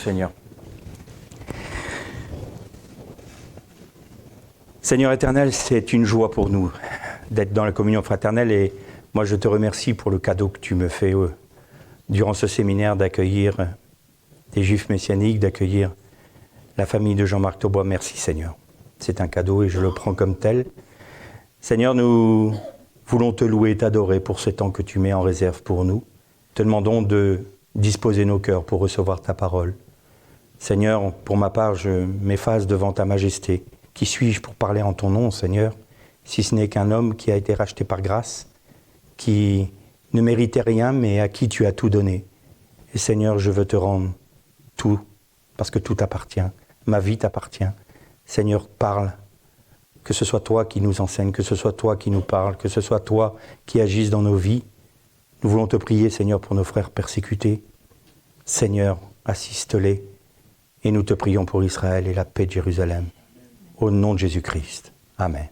Seigneur. Seigneur éternel, c'est une joie pour nous d'être dans la communion fraternelle et moi je te remercie pour le cadeau que tu me fais durant ce séminaire d'accueillir des Juifs messianiques, d'accueillir la famille de Jean-Marc Taubois. Merci Seigneur. C'est un cadeau et je le prends comme tel. Seigneur, nous voulons te louer et t'adorer pour ce temps que tu mets en réserve pour nous. Te demandons de disposer nos cœurs pour recevoir ta parole. Seigneur, pour ma part, je m'efface devant ta majesté. Qui suis-je pour parler en ton nom, Seigneur, si ce n'est qu'un homme qui a été racheté par grâce, qui ne méritait rien, mais à qui tu as tout donné. Et Seigneur, je veux te rendre tout, parce que tout t'appartient. Ma vie t'appartient. Seigneur, parle. Que ce soit toi qui nous enseigne, que ce soit toi qui nous parle, que ce soit toi qui agisses dans nos vies. Nous voulons te prier, Seigneur, pour nos frères persécutés. Seigneur, assiste-les. Et nous te prions pour Israël et la paix de Jérusalem. Au nom de Jésus-Christ. Amen.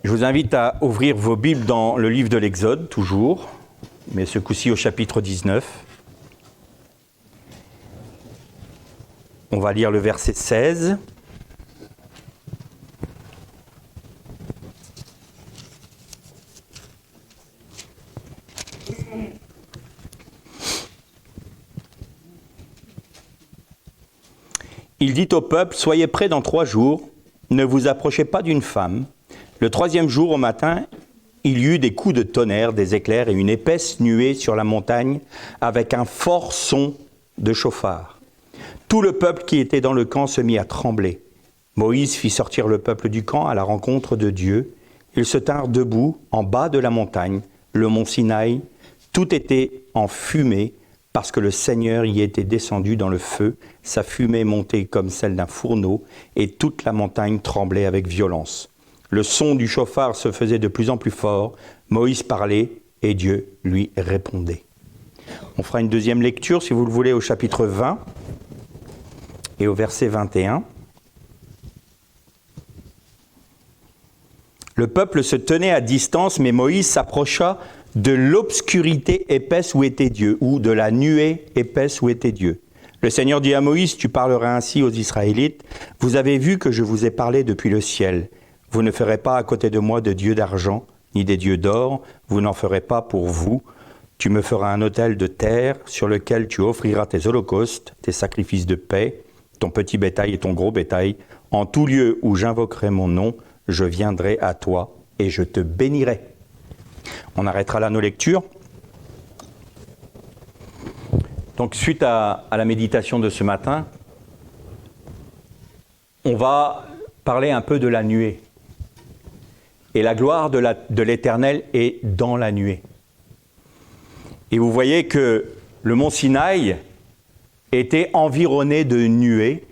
Je vous invite à ouvrir vos Bibles dans le livre de l'Exode, toujours, mais ce coup-ci au chapitre 19. On va lire le verset 16. Il dit au peuple, « Soyez prêts dans 3 jours, ne vous approchez pas d'une femme. » Le 3e jour au matin, il y eut des coups de tonnerre, des éclairs et une épaisse nuée sur la montagne avec un fort son de chauffard. Tout le peuple qui était dans le camp se mit à trembler. Moïse fit sortir le peuple du camp à la rencontre de Dieu. Ils se tinrent debout en bas de la montagne, le mont Sinaï. Tout était en fumée, parce que le Seigneur y était descendu dans le feu, sa fumée montait comme celle d'un fourneau, et toute la montagne tremblait avec violence. Le son du chauffard se faisait de plus en plus fort, Moïse parlait, et Dieu lui répondait. On fera une deuxième lecture, si vous le voulez, au chapitre 20, et au verset 21. Le peuple se tenait à distance, mais Moïse s'approcha de l'obscurité épaisse où était Dieu, ou de la nuée épaisse où était Dieu. Le Seigneur dit à Moïse, tu parleras ainsi aux Israélites, vous avez vu que je vous ai parlé depuis le ciel. Vous ne ferez pas à côté de moi de dieux d'argent, ni des dieux d'or, vous n'en ferez pas pour vous. Tu me feras un autel de terre sur lequel tu offriras tes holocaustes, tes sacrifices de paix, ton petit bétail et ton gros bétail. En tout lieu où j'invoquerai mon nom, je viendrai à toi et je te bénirai. On arrêtera là nos lectures. Donc, suite à la méditation de ce matin, on va parler un peu de la nuée. Et la gloire de l'Éternel est dans la nuée. Et vous voyez que le mont Sinaï était environné de nuées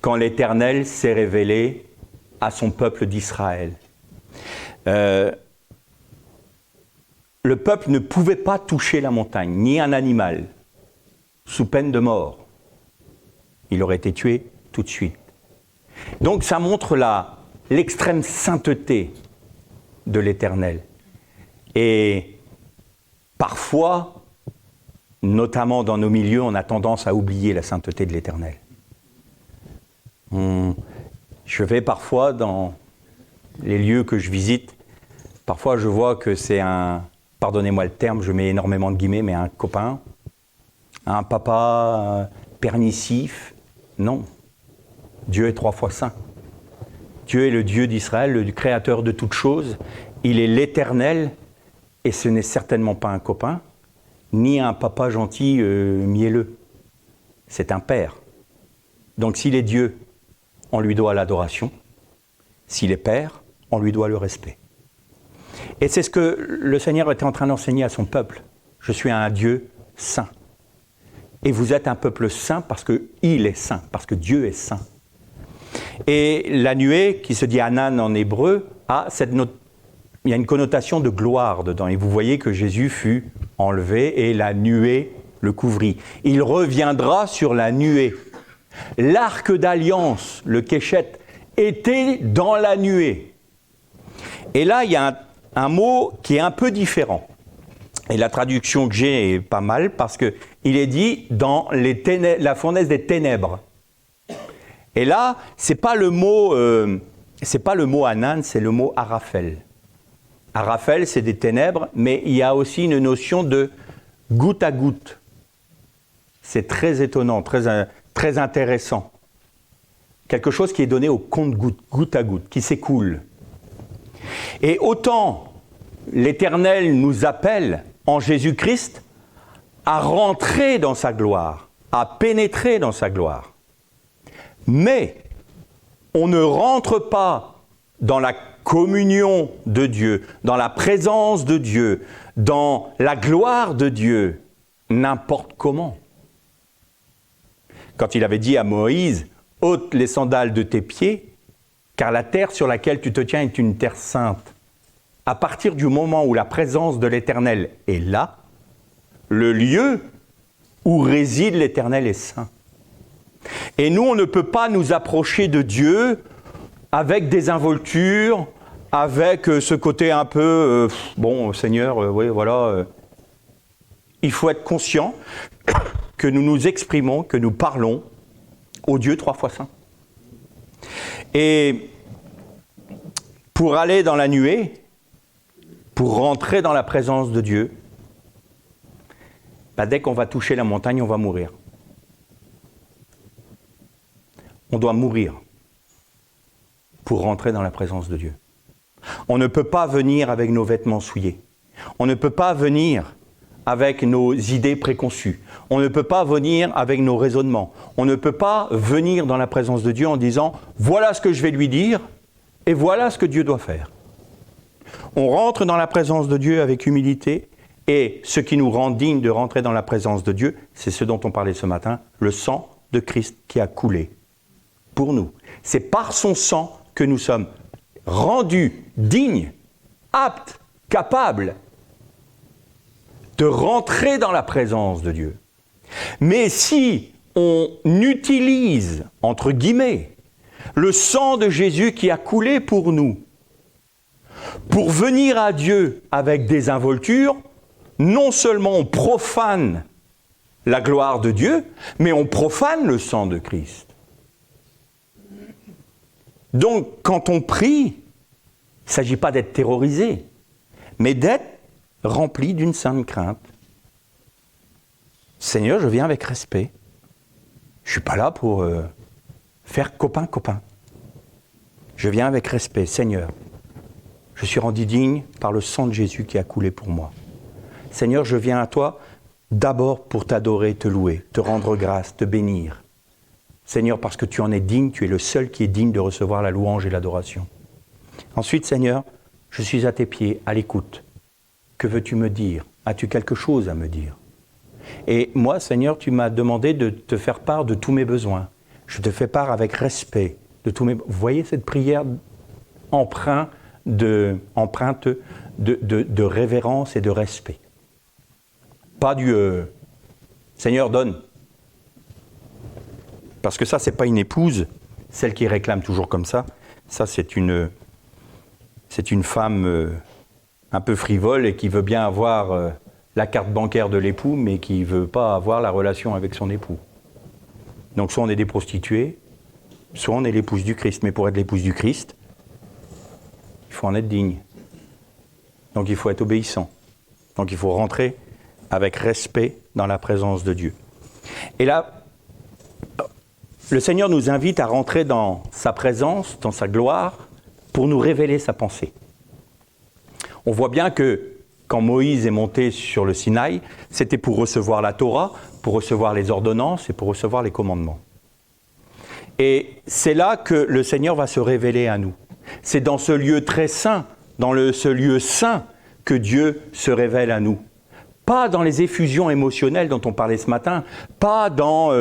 quand l'Éternel s'est révélé à son peuple d'Israël. Le peuple ne pouvait pas toucher la montagne, ni un animal, sous peine de mort. Il aurait été tué tout de suite. Donc ça montre l'extrême sainteté de l'Éternel. Et parfois, notamment dans nos milieux, on a tendance à oublier la sainteté de l'Éternel. Je vais parfois dans les lieux que je visite, parfois je vois que c'est pardonnez-moi le terme, je mets énormément de guillemets, mais un copain, un papa permissif. Non. Dieu est 3 fois saint. Dieu est le Dieu d'Israël, le créateur de toutes choses. Il est l'Éternel, et ce n'est certainement pas un copain, ni un papa gentil mielleux. C'est un père. Donc s'il est Dieu, on lui doit l'adoration. S'il est père, on lui doit le respect. Et c'est ce que le Seigneur était en train d'enseigner à son peuple. Je suis un Dieu saint. Et vous êtes un peuple saint parce qu'il est saint, parce que Dieu est saint. Et la nuée, qui se dit Hanan en hébreu, il y a une connotation de gloire dedans. Et vous voyez que Jésus fut enlevé et la nuée le couvrit. Il reviendra sur la nuée. L'arc d'alliance, le Kéchet, était dans la nuée. Et là, il y a un mot qui est un peu différent. Et la traduction que j'ai est pas mal parce qu'il est dit dans la fournaise des ténèbres. Et là, c'est pas le mot Anan, c'est le mot Araphel. Araphel, c'est des ténèbres, mais il y a aussi une notion de goutte à goutte. C'est très étonnant, très intéressant. Quelque chose qui est donné au compte-goutte, goutte à goutte, qui s'écoule. Et autant l'Éternel nous appelle en Jésus-Christ à rentrer dans sa gloire, à pénétrer dans sa gloire. Mais on ne rentre pas dans la communion de Dieu, dans la présence de Dieu, dans la gloire de Dieu, n'importe comment. Quand il avait dit à Moïse, « ôte les sandales de tes pieds, car la terre sur laquelle tu te tiens est une terre sainte. » À partir du moment où la présence de l'Éternel est là, le lieu où réside l'Éternel est saint. Et nous, on ne peut pas nous approcher de Dieu avec des involtures, avec ce côté un peu, bon, Seigneur, oui, voilà. Il faut être conscient que nous nous exprimons, que nous parlons au Dieu 3 fois saint. Et pour aller dans la nuée, pour rentrer dans la présence de Dieu, dès qu'on va toucher la montagne, on va mourir. On doit mourir pour rentrer dans la présence de Dieu. On ne peut pas venir avec nos vêtements souillés. On ne peut pas venir avec nos idées préconçues. On ne peut pas venir avec nos raisonnements. On ne peut pas venir dans la présence de Dieu en disant « voilà ce que je vais lui dire et voilà ce que Dieu doit faire ». On rentre dans la présence de Dieu avec humilité et ce qui nous rend dignes de rentrer dans la présence de Dieu, c'est ce dont on parlait ce matin, le sang de Christ qui a coulé pour nous. C'est par son sang que nous sommes rendus dignes, aptes, capables de rentrer dans la présence de Dieu. Mais si on utilise, entre guillemets, le sang de Jésus qui a coulé pour nous, pour venir à Dieu avec des involtures, non seulement on profane la gloire de Dieu, mais on profane le sang de Christ. Donc, quand on prie, il ne s'agit pas d'être terrorisé, mais d'être rempli d'une sainte crainte. Seigneur, je viens avec respect. Je ne suis pas là pour faire copain-copain. Je viens avec respect. Seigneur, je suis rendu digne par le sang de Jésus qui a coulé pour moi. Seigneur, je viens à toi d'abord pour t'adorer, te louer, te rendre grâce, te bénir. Seigneur, parce que tu en es digne, tu es le seul qui est digne de recevoir la louange et l'adoration. Ensuite, Seigneur, je suis à tes pieds, à l'écoute. Que veux-tu me dire? As-tu quelque chose à me dire? Et moi, Seigneur, tu m'as demandé de te faire part de tous mes besoins. Je te fais part avec respect de tous mes... Vous voyez cette prière empreinte de révérence et de respect. Pas du Seigneur, donne. Parce que ça, c'est pas une épouse, celle qui réclame toujours comme ça. Ça, c'est une femme un peu frivole et qui veut bien avoir la carte bancaire de l'époux, mais qui ne veut pas avoir la relation avec son époux. Donc, soit on est des prostituées, soit on est l'épouse du Christ. Mais pour être l'épouse du Christ, il faut en être digne. Donc, il faut être obéissant. Donc, il faut rentrer avec respect dans la présence de Dieu. Et là, le Seigneur nous invite à rentrer dans sa présence, dans sa gloire, pour nous révéler sa pensée. On voit bien que quand Moïse est monté sur le Sinaï, c'était pour recevoir la Torah, pour recevoir les ordonnances et pour recevoir les commandements. Et c'est là que le Seigneur va se révéler à nous. C'est dans ce lieu très saint, ce lieu saint, que Dieu se révèle à nous. Pas dans les effusions émotionnelles dont on parlait ce matin, pas dans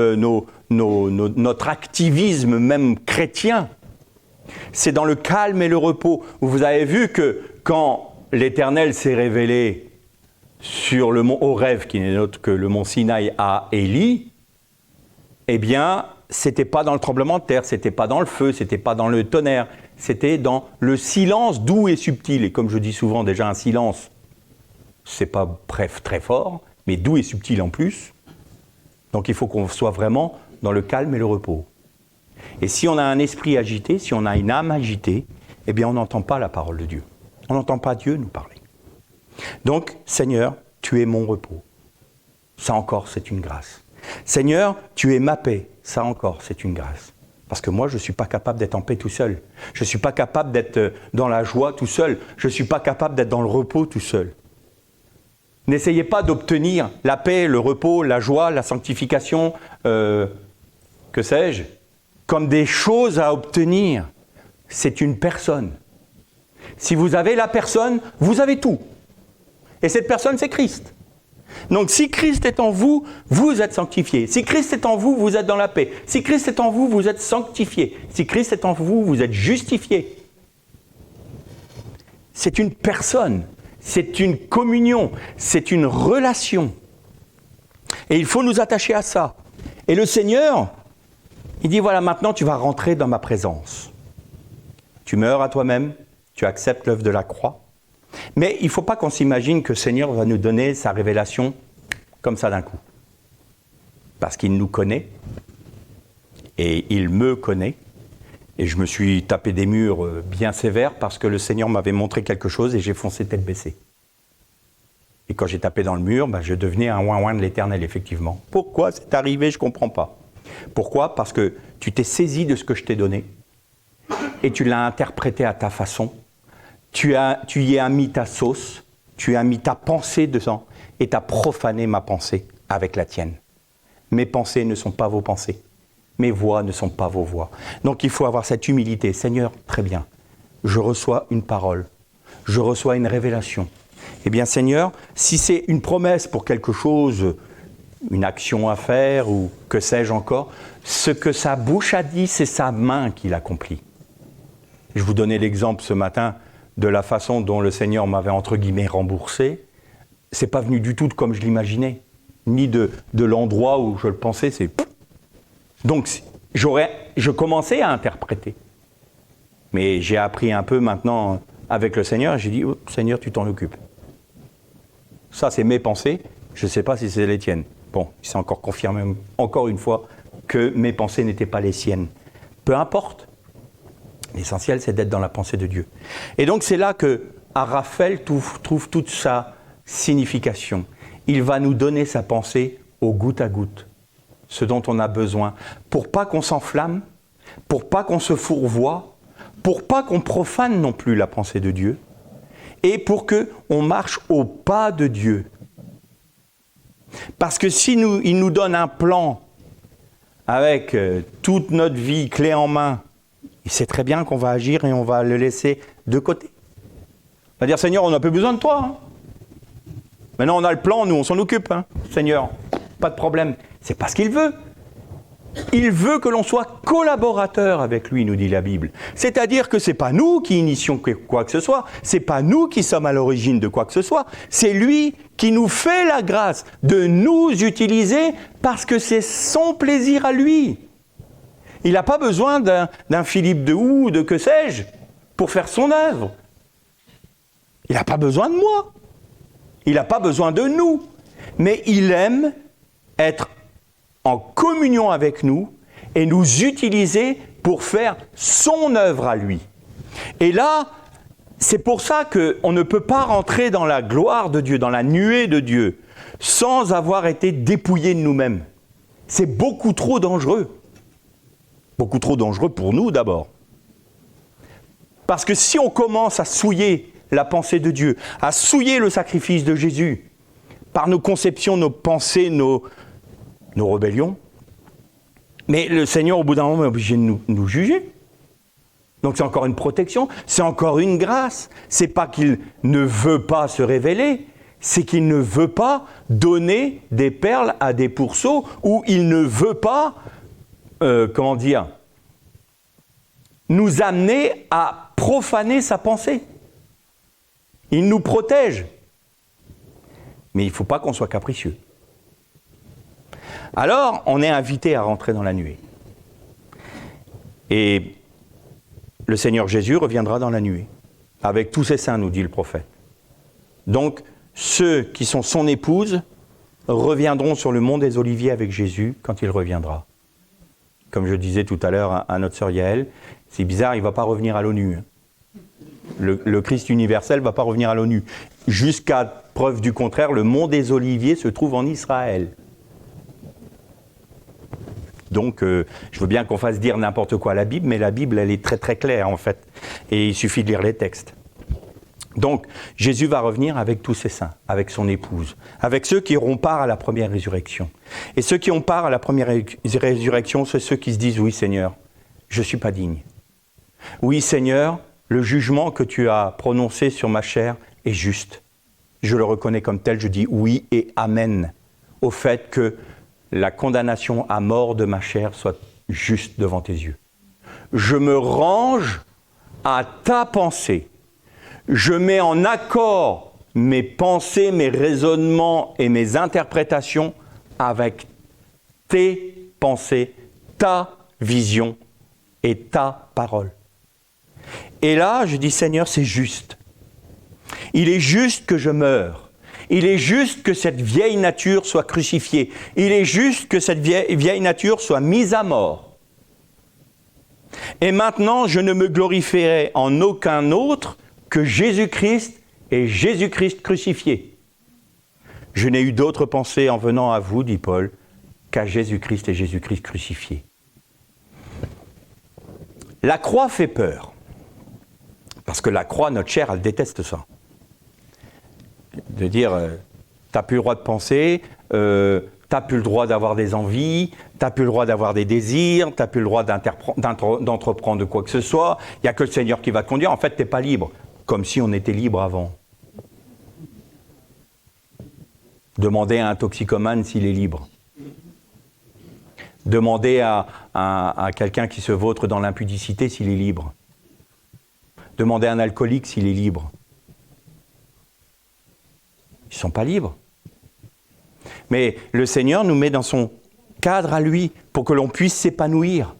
notre activisme même chrétien. C'est dans le calme et le repos. Vous avez vu que quand l'Éternel s'est révélé sur le mont Horeb, qui n'est autre que le mont Sinaï à Élie, eh bien, c'était pas dans le tremblement de terre, c'était pas dans le feu, c'était pas dans le tonnerre, c'était dans le silence doux et subtil. Et comme je dis souvent déjà, un silence c'est pas bref, très fort, mais doux et subtil en plus. Donc il faut qu'on soit vraiment dans le calme et le repos. Et si on a un esprit agité, si on a une âme agitée, eh bien on n'entend pas la parole de Dieu. On n'entend pas Dieu nous parler. Donc, Seigneur, tu es mon repos. Ça encore, c'est une grâce. Seigneur, tu es ma paix. Ça encore, c'est une grâce. Parce que moi, je ne suis pas capable d'être en paix tout seul. Je ne suis pas capable d'être dans la joie tout seul. Je ne suis pas capable d'être dans le repos tout seul. N'essayez pas d'obtenir la paix, le repos, la joie, la sanctification, que sais-je, comme des choses à obtenir. C'est une personne. Si vous avez la personne, vous avez tout. Et cette personne, c'est Christ. Donc si Christ est en vous, vous êtes sanctifié. Si Christ est en vous, vous êtes dans la paix. Si Christ est en vous, vous êtes sanctifié. Si Christ est en vous, vous êtes justifié. C'est une personne, c'est une communion, c'est une relation. Et il faut nous attacher à ça. Et le Seigneur, il dit, voilà, maintenant tu vas rentrer dans ma présence. Tu meurs à toi-même, tu acceptes l'œuvre de la croix. Mais il ne faut pas qu'on s'imagine que le Seigneur va nous donner sa révélation comme ça d'un coup. Parce qu'il nous connaît, et il me connaît, et je me suis tapé des murs bien sévères parce que le Seigneur m'avait montré quelque chose et j'ai foncé tête baissée. Et quand j'ai tapé dans le mur, je devenais un ouin-ouin de l'Éternel, effectivement. Pourquoi c'est arrivé, je ne comprends pas. Pourquoi ? Parce que tu t'es saisi de ce que je t'ai donné, et tu l'as interprété à ta façon. Tu y as mis ta sauce, tu as mis ta pensée dedans, et tu as profané ma pensée avec la tienne. Mes pensées ne sont pas vos pensées. Mes voix ne sont pas vos voix. Donc il faut avoir cette humilité. Seigneur, très bien, je reçois une parole, je reçois une révélation. Eh bien Seigneur, si c'est une promesse pour quelque chose, une action à faire, ou que sais-je encore, ce que sa bouche a dit, c'est sa main qui l'accomplit. Je vous donnais l'exemple ce matin de la façon dont le Seigneur m'avait, entre guillemets, remboursé. C'est pas venu du tout comme je l'imaginais, ni de l'endroit où je le pensais. Donc, je commençais à interpréter. Mais j'ai appris un peu maintenant avec le Seigneur, et j'ai dit, oh, Seigneur, tu t'en occupes. Ça, c'est mes pensées, je ne sais pas si c'est les tiennes. Bon, il s'est encore confirmé, encore une fois, que mes pensées n'étaient pas les siennes. Peu importe. L'essentiel, c'est d'être dans la pensée de Dieu. Et donc, c'est là que Raphaël trouve toute sa signification. Il va nous donner sa pensée au goutte à goutte, ce dont on a besoin, pour pas qu'on s'enflamme, pour pas qu'on se fourvoie, pour pas qu'on profane non plus la pensée de Dieu, et pour qu'on marche au pas de Dieu. Parce que si il nous donne un plan avec toute notre vie clé en main, il sait très bien qu'on va agir et on va le laisser de côté. On va dire, Seigneur, on n'a plus besoin de toi. Hein. Maintenant, on a le plan, nous, on s'en occupe. Hein. Seigneur, pas de problème. C'est pas ce qu'il veut. Il veut que l'on soit collaborateur avec lui, nous dit la Bible. C'est-à-dire que ce n'est pas nous qui initions quoi que ce soit, ce n'est pas nous qui sommes à l'origine de quoi que ce soit, c'est lui qui nous fait la grâce de nous utiliser parce que c'est son plaisir à lui. Il n'a pas besoin d'un Philippe de Hou, de que sais-je, pour faire son œuvre. Il n'a pas besoin de moi. Il n'a pas besoin de nous. Mais il aime être en communion avec nous et nous utiliser pour faire son œuvre à lui. Et là, c'est pour ça qu'on ne peut pas rentrer dans la gloire de Dieu, dans la nuée de Dieu, sans avoir été dépouillé de nous-mêmes. C'est beaucoup trop dangereux. Beaucoup trop dangereux pour nous d'abord. Parce que si on commence à souiller la pensée de Dieu, à souiller le sacrifice de Jésus, par nos conceptions, nos pensées, nos rébellions, mais le Seigneur, au bout d'un moment, est obligé de nous juger. Donc c'est encore une protection, c'est encore une grâce. C'est pas qu'il ne veut pas se révéler, c'est qu'il ne veut pas donner des perles à des pourceaux, ou il ne veut pas, nous amener à profaner sa pensée. Il nous protège. Mais il ne faut pas qu'on soit capricieux. Alors, on est invité à rentrer dans la nuée. Et le Seigneur Jésus reviendra dans la nuée, avec tous ses saints, nous dit le prophète. Donc, ceux qui sont son épouse reviendront sur le mont des Oliviers avec Jésus quand il reviendra. Comme je disais tout à l'heure à notre sœur Yaël, c'est bizarre, il ne va pas revenir à l'ONU. Le Christ universel ne va pas revenir à l'ONU. Jusqu'à preuve du contraire, le mont des Oliviers se trouve en Israël. Donc, je veux bien qu'on fasse dire n'importe quoi à la Bible, mais la Bible, elle est très très claire en fait. Et il suffit de lire les textes. Donc, Jésus va revenir avec tous ses saints, avec son épouse, avec ceux qui auront part à la première résurrection. Et ceux qui ont part à la première résurrection, c'est ceux qui se disent « Oui Seigneur, je ne suis pas digne. Oui Seigneur, le jugement que tu as prononcé sur ma chair est juste. Je le reconnais comme tel, je dis oui et amen au fait que la condamnation à mort de ma chair soit juste devant tes yeux. Je me range à ta pensée. Je mets en accord mes pensées, mes raisonnements et mes interprétations avec tes pensées, ta vision et ta parole. Et là, je dis, Seigneur, c'est juste. Il est juste que je meure. Il est juste que cette vieille nature soit crucifiée. Il est juste que cette vieille nature soit mise à mort. Et maintenant, je ne me glorifierai en aucun autre que Jésus-Christ et Jésus-Christ crucifié. Je n'ai eu d'autre pensée en venant à vous, dit Paul, qu'à Jésus-Christ et Jésus-Christ crucifié. La croix fait peur. Parce que la croix, notre chair, elle déteste ça. De dire, t'as plus le droit de penser, t'as plus le droit d'avoir des envies, t'as plus le droit d'avoir des désirs, t'as plus le droit d'entreprendre quoi que ce soit, il n'y a que le Seigneur qui va te conduire, en fait, t'es pas libre. Comme si on était libre avant. Demandez à un toxicomane s'il est libre. Demandez à quelqu'un qui se vautre dans l'impudicité s'il est libre. Demandez à un alcoolique s'il est libre. Ils ne sont pas libres. Mais le Seigneur nous met dans son cadre à lui pour que l'on puisse s'épanouir.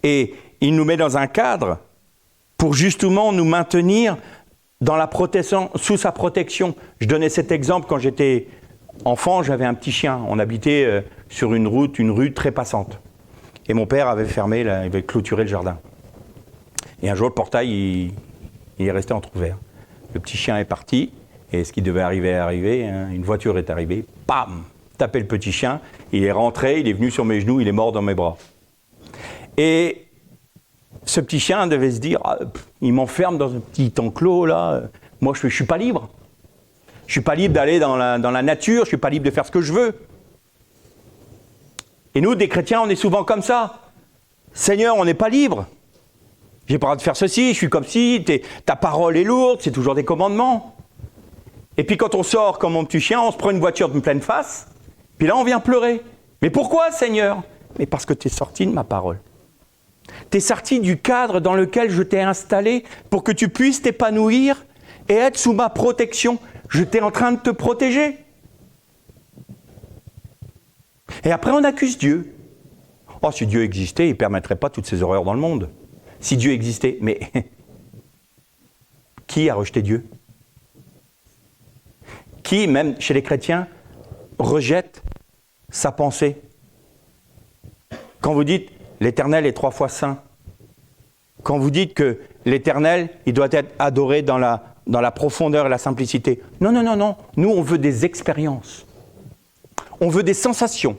Et il nous met dans un cadre pour justement nous maintenir dans la protection, sous sa protection. Je donnais cet exemple quand j'étais enfant, j'avais un petit chien. On habitait sur une rue très passante. Et mon père avait fermé, il avait clôturé le jardin. Et un jour, le portail, il est resté entrouvert. Le petit chien est parti, et ce qui devait arriver est arrivé. Hein, une voiture est arrivée, pam, tapé le petit chien. Il est rentré, il est venu sur mes genoux, il est mort dans mes bras. Et ce petit chien devait se dire, il m'enferme dans un petit enclos, là. Moi, je ne suis pas libre. Je ne suis pas libre d'aller dans la nature, je ne suis pas libre de faire ce que je veux. Et nous, des chrétiens, on est souvent comme ça. Seigneur, on n'est pas libre. J'ai pas le droit de faire ceci, je suis comme ci, ta parole est lourde, c'est toujours des commandements. Et puis quand on sort comme mon petit chien, on se prend une voiture de pleine face, puis là on vient pleurer. Mais pourquoi, Seigneur? Mais parce que tu es sorti de ma parole. Tu es sorti du cadre dans lequel je t'ai installé pour que tu puisses t'épanouir et être sous ma protection. Je t'ai en train de te protéger. Et après on accuse Dieu. Oh, si Dieu existait, il ne permettrait pas toutes ces horreurs dans le monde. Si Dieu existait, mais qui a rejeté Dieu? Qui, même chez les chrétiens, rejette sa pensée? Quand vous dites l'Éternel est 3 fois saint, quand vous dites que l'Éternel, il doit être adoré dans la profondeur et la simplicité, non, non, non, non, nous on veut des expériences, on veut des sensations,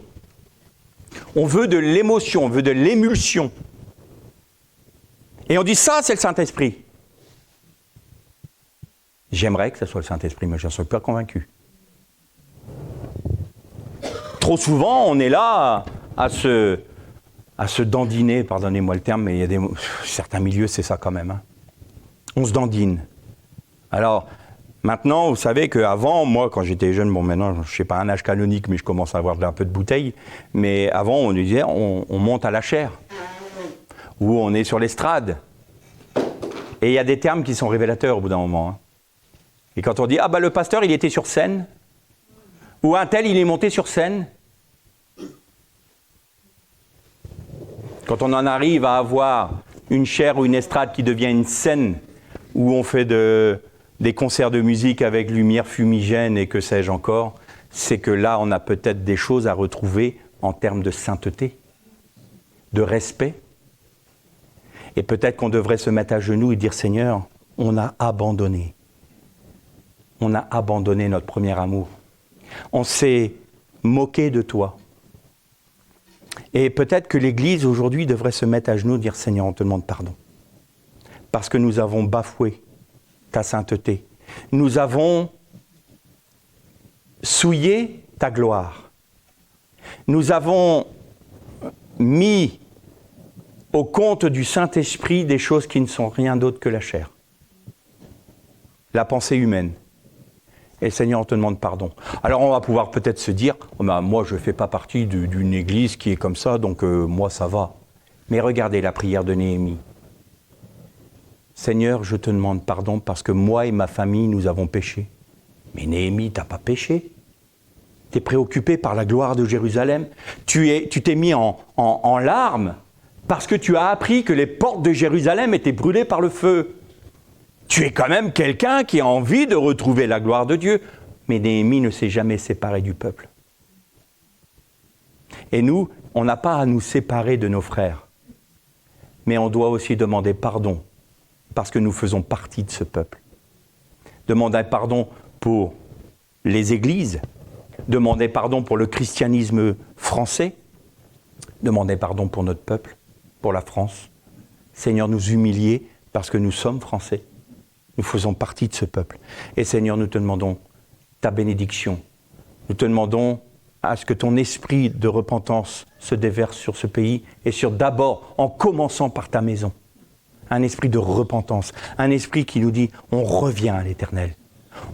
on veut de l'émotion, on veut de l'émulsion. Et on dit ça, c'est le Saint-Esprit. J'aimerais que ce soit le Saint-Esprit, mais je n'en suis pas convaincu. Trop souvent, on est là à se dandiner, pardonnez-moi le terme, mais il y a certains milieux, c'est ça quand même. Hein. On se dandine. Alors, maintenant, vous savez qu'avant, moi, quand j'étais jeune, bon, maintenant, je ne sais pas un âge canonique, mais je commence à avoir un peu de bouteille, mais avant, on disait, on monte à la chaire. Ou on est sur l'estrade. Et il y a des termes qui sont révélateurs au bout d'un moment. Hein. Et quand on dit, le pasteur, il était sur scène, ou un tel, il est monté sur scène. Quand on en arrive à avoir une chaire ou une estrade qui devient une scène, où on fait de des concerts de musique avec lumière fumigène et que sais-je encore, c'est que là, on a peut-être des choses à retrouver en termes de sainteté, de respect. Et peut-être qu'on devrait se mettre à genoux et dire, Seigneur, on a abandonné. On a abandonné notre premier amour. On s'est moqué de toi. Et peut-être que l'Église aujourd'hui devrait se mettre à genoux et dire, Seigneur, on te demande pardon. Parce que nous avons bafoué ta sainteté. Nous avons souillé ta gloire. Nous avons mis au compte du Saint-Esprit des choses qui ne sont rien d'autre que la chair. La pensée humaine. Et Seigneur, on te demande pardon. Alors on va pouvoir peut-être se dire, oh ben, moi je ne fais pas partie d'une église qui est comme ça, donc moi ça va. Mais regardez la prière de Néhémie. Seigneur, je te demande pardon parce que moi et ma famille, nous avons péché. Mais Néhémie, tu n'as pas péché. Tu es préoccupé par la gloire de Jérusalem. Tu t'es mis en larmes parce que tu as appris que les portes de Jérusalem étaient brûlées par le feu. Tu es quand même quelqu'un qui a envie de retrouver la gloire de Dieu. Mais Néhémie ne s'est jamais séparé du peuple. Et nous, on n'a pas à nous séparer de nos frères. Mais on doit aussi demander pardon, parce que nous faisons partie de ce peuple. Demander pardon pour les églises, demander pardon pour le christianisme français, demander pardon pour notre peuple, pour la France. Seigneur, nous humilier parce que nous sommes français. Nous faisons partie de ce peuple. Et Seigneur, nous te demandons ta bénédiction. Nous te demandons à ce que ton esprit de repentance se déverse sur ce pays et sur d'abord, en commençant par ta maison. Un esprit de repentance, un esprit qui nous dit on revient à l'Éternel.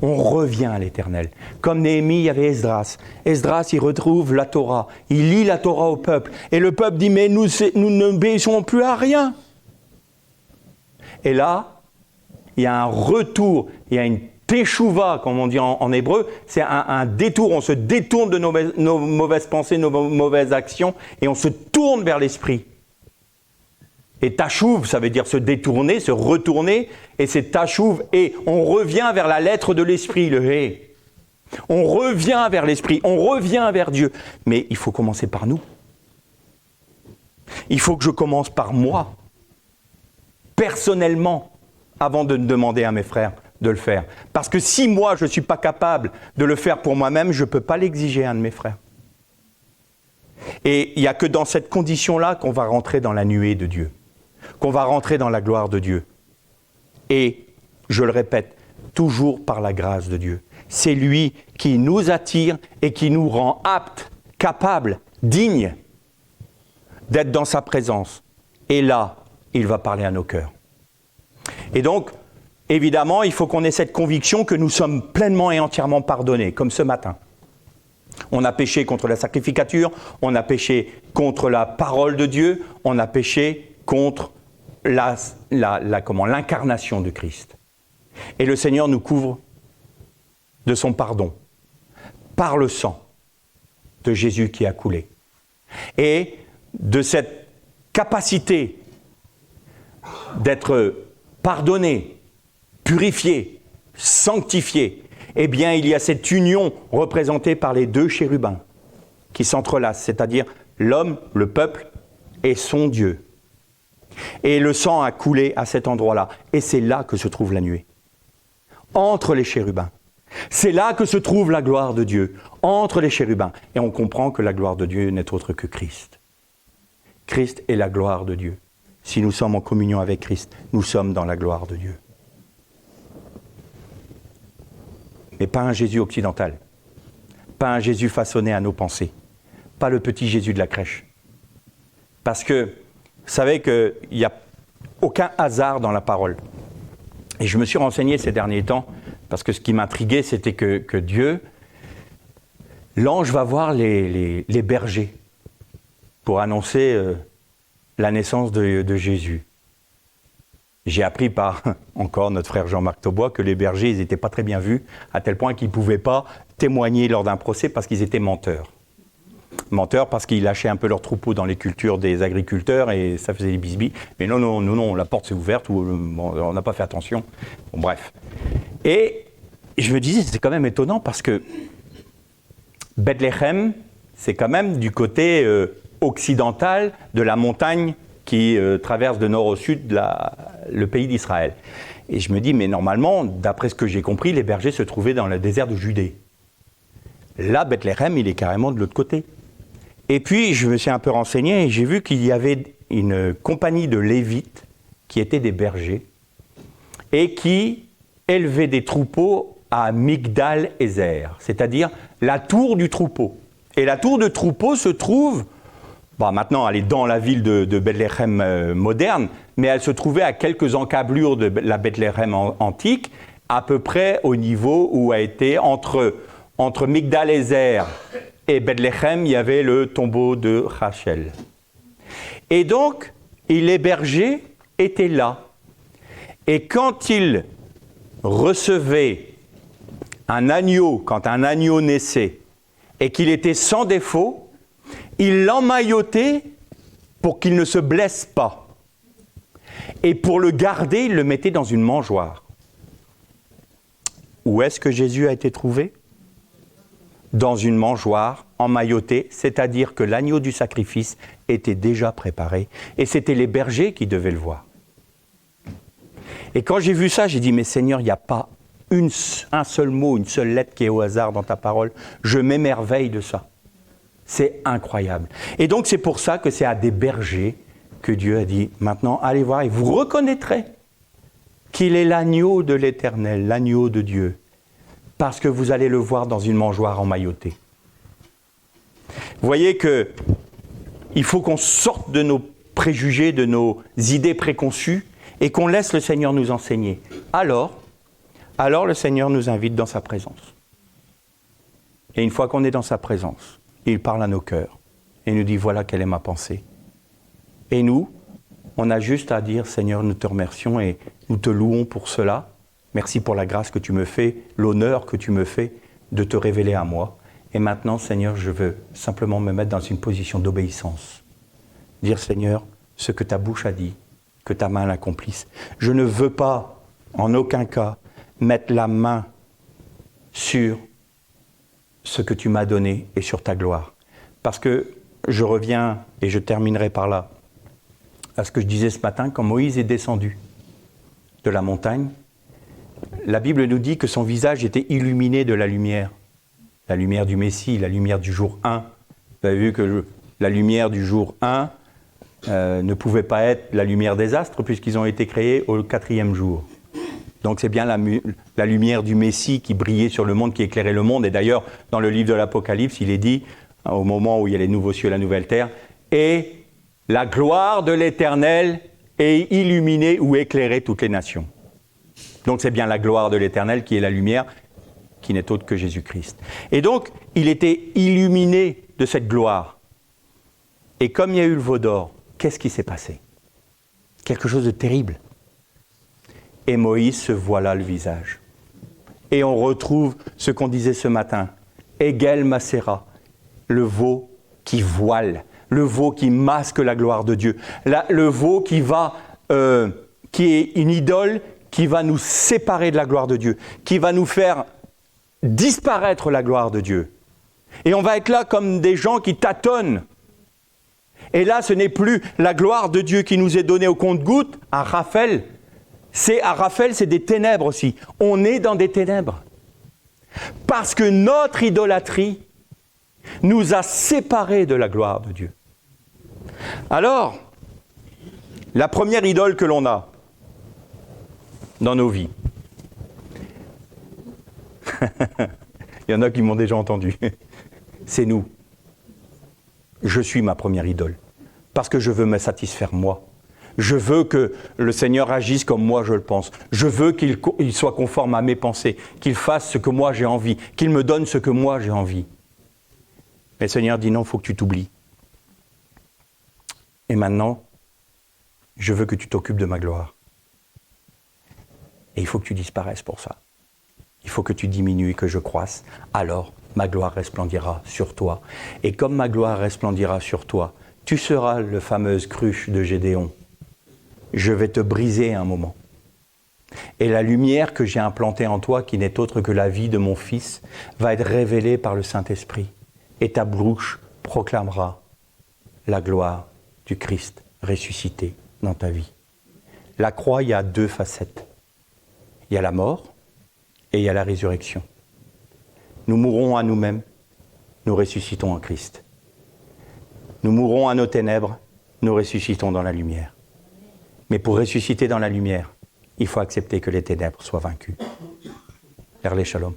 On revient à l'Éternel. Comme Néhémie, il y avait Esdras. Esdras, il retrouve la Torah. Il lit la Torah au peuple. Et le peuple dit mais nous n'obéissons plus à rien. Et là, il y a un retour, il y a une teshuva, comme on dit en hébreu, c'est un détour, on se détourne de nos mauvaises pensées, nos mauvaises actions, et on se tourne vers l'esprit. Et tashuv, ça veut dire se détourner, se retourner, et c'est tashuv, et on revient vers la lettre de l'esprit, le hé. On revient vers l'esprit, on revient vers Dieu. Mais il faut commencer par nous. Il faut que je commence par moi, personnellement, avant de demander à mes frères de le faire. Parce que si moi, je ne suis pas capable de le faire pour moi-même, je ne peux pas l'exiger à un de mes frères. Et il n'y a que dans cette condition-là qu'on va rentrer dans la nuée de Dieu, qu'on va rentrer dans la gloire de Dieu. Et, je le répète, toujours par la grâce de Dieu. C'est lui qui nous attire et qui nous rend aptes, capables, dignes d'être dans sa présence. Et là, il va parler à nos cœurs. Et donc, évidemment, il faut qu'on ait cette conviction que nous sommes pleinement et entièrement pardonnés, comme ce matin. On a péché contre la sacrificature, on a péché contre la parole de Dieu, on a péché contre l'incarnation de Christ. Et le Seigneur nous couvre de son pardon, par le sang de Jésus qui a coulé. Et de cette capacité d'être pardonné, purifié, sanctifié, eh bien, il y a cette union représentée par les deux chérubins qui s'entrelacent, c'est-à-dire l'homme, le peuple et son Dieu. Et le sang a coulé à cet endroit-là. Et c'est là que se trouve la nuée. Entre les chérubins. C'est là que se trouve la gloire de Dieu. Entre les chérubins. Et on comprend que la gloire de Dieu n'est autre que Christ. Christ est la gloire de Dieu. Si nous sommes en communion avec Christ, nous sommes dans la gloire de Dieu. Mais pas un Jésus occidental. Pas un Jésus façonné à nos pensées. Pas le petit Jésus de la crèche. Parce que, vous savez qu'il n'y a aucun hasard dans la parole. Et je me suis renseigné ces derniers temps, parce que ce qui m'intriguait, c'était que Dieu, l'ange va voir les bergers pour annoncer la naissance de Jésus. J'ai appris par, encore, notre frère Jean-Marc Taubois, que les bergers, ils n'étaient pas très bien vus, à tel point qu'ils ne pouvaient pas témoigner lors d'un procès parce qu'ils étaient menteurs. Menteurs parce qu'ils lâchaient un peu leurs troupeaux dans les cultures des agriculteurs et ça faisait des bisbis. Mais non, la porte s'est ouverte, ou on n'a pas fait attention. Bon, bref. Et je me disais, c'est quand même étonnant parce que Bethléem, c'est quand même du côté occidental de la montagne qui traverse de nord au sud le pays d'Israël. Et je me dis, mais normalement, d'après ce que j'ai compris, les bergers se trouvaient dans le désert de Judée. Là, Bethléem, il est carrément de l'autre côté. Et puis, je me suis un peu renseigné et j'ai vu qu'il y avait une compagnie de Lévites qui étaient des bergers et qui élevaient des troupeaux à Migdal-Ezer, c'est-à-dire la tour du troupeau. Et la tour de troupeau se trouve, maintenant elle est dans la ville de Bethléem moderne, mais elle se trouvait à quelques encablures de la Bethléem antique, à peu près au niveau où a été entre Migdal-Ezer et Bethléem, il y avait le tombeau de Rachel. Et donc, les bergers étaient là. Et quand ils recevaient un agneau, quand un agneau naissait, et qu'il était sans défaut, ils l'emmaillotaient pour qu'il ne se blesse pas. Et pour le garder, ils le mettaient dans une mangeoire. Où est-ce que Jésus a été trouvé ? Dans une mangeoire emmaillotée, c'est-à-dire que l'agneau du sacrifice était déjà préparé, et c'était les bergers qui devaient le voir. Et quand j'ai vu ça, j'ai dit, mais Seigneur, il n'y a pas un seul mot, une seule lettre qui est au hasard dans ta parole. Je m'émerveille de ça. C'est incroyable. Et donc c'est pour ça que c'est à des bergers que Dieu a dit, maintenant allez voir et vous reconnaîtrez qu'il est l'agneau de l'Éternel, l'agneau de Dieu, parce que vous allez le voir dans une mangeoire emmaillotée. Vous voyez que il faut qu'on sorte de nos préjugés, de nos idées préconçues, et qu'on laisse le Seigneur nous enseigner. Alors le Seigneur nous invite dans sa présence. Et une fois qu'on est dans sa présence, il parle à nos cœurs et nous dit, voilà quelle est ma pensée. Et nous, on a juste à dire, Seigneur, nous te remercions et nous te louons pour cela. Merci pour la grâce que tu me fais, l'honneur que tu me fais de te révéler à moi. Et maintenant, Seigneur, je veux simplement me mettre dans une position d'obéissance. Dire, Seigneur, ce que ta bouche a dit, que ta main l'accomplisse. Je ne veux pas, en aucun cas, mettre la main sur ce que tu m'as donné et sur ta gloire. Parce que je reviens, et je terminerai par là, à ce que je disais ce matin, quand Moïse est descendu de la montagne, la Bible nous dit que son visage était illuminé de la lumière du Messie, la lumière du jour 1. Vous avez vu que la lumière du jour 1 ne pouvait pas être la lumière des astres, puisqu'ils ont été créés au 4e jour. Donc c'est bien la lumière du Messie qui brillait sur le monde, qui éclairait le monde. Et d'ailleurs, dans le livre de l'Apocalypse, il est dit, au moment où il y a les nouveaux cieux et la nouvelle terre, « Et la gloire de l'Éternel est illuminée ou éclairée toutes les nations. » Donc c'est bien la gloire de l'Éternel qui est la lumière, qui n'est autre que Jésus-Christ. Et donc, il était illuminé de cette gloire. Et comme il y a eu le veau d'or, qu'est-ce qui s'est passé ? Quelque chose de terrible. Et Moïse se voila le visage. Et on retrouve ce qu'on disait ce matin. Egel Masera, le veau qui voile, le veau qui masque la gloire de Dieu, le veau qui est une idole qui va nous séparer de la gloire de Dieu, qui va nous faire disparaître la gloire de Dieu. Et on va être là comme des gens qui tâtonnent. Et là, ce n'est plus la gloire de Dieu qui nous est donnée au compte-gouttes, à Raphaël. C'est des ténèbres aussi. On est dans des ténèbres. Parce que notre idolâtrie nous a séparés de la gloire de Dieu. Alors, la première idole que l'on a dans nos vies, il y en a qui m'ont déjà entendu, c'est nous. Je suis ma première idole, parce que je veux me satisfaire moi. Je veux que le Seigneur agisse comme moi je le pense. Je veux qu'il soit conforme à mes pensées, qu'il fasse ce que moi j'ai envie, qu'il me donne ce que moi j'ai envie. Mais le Seigneur dit non, il faut que tu t'oublies. Et maintenant, je veux que tu t'occupes de ma gloire. Et il faut que tu disparaisses pour ça. Il faut que tu diminues et que je croisse. Alors, ma gloire resplendira sur toi. Et comme ma gloire resplendira sur toi, tu seras la fameuse cruche de Gédéon. Je vais te briser un moment. Et la lumière que j'ai implantée en toi, qui n'est autre que la vie de mon Fils, va être révélée par le Saint-Esprit. Et ta bouche proclamera la gloire du Christ ressuscité dans ta vie. La croix, il y a deux facettes. Il y a la mort et il y a la résurrection. Nous mourrons à nous-mêmes, nous ressuscitons en Christ. Nous mourrons à nos ténèbres, nous ressuscitons dans la lumière. Mais pour ressusciter dans la lumière, il faut accepter que les ténèbres soient vaincues. Erlé Shalom.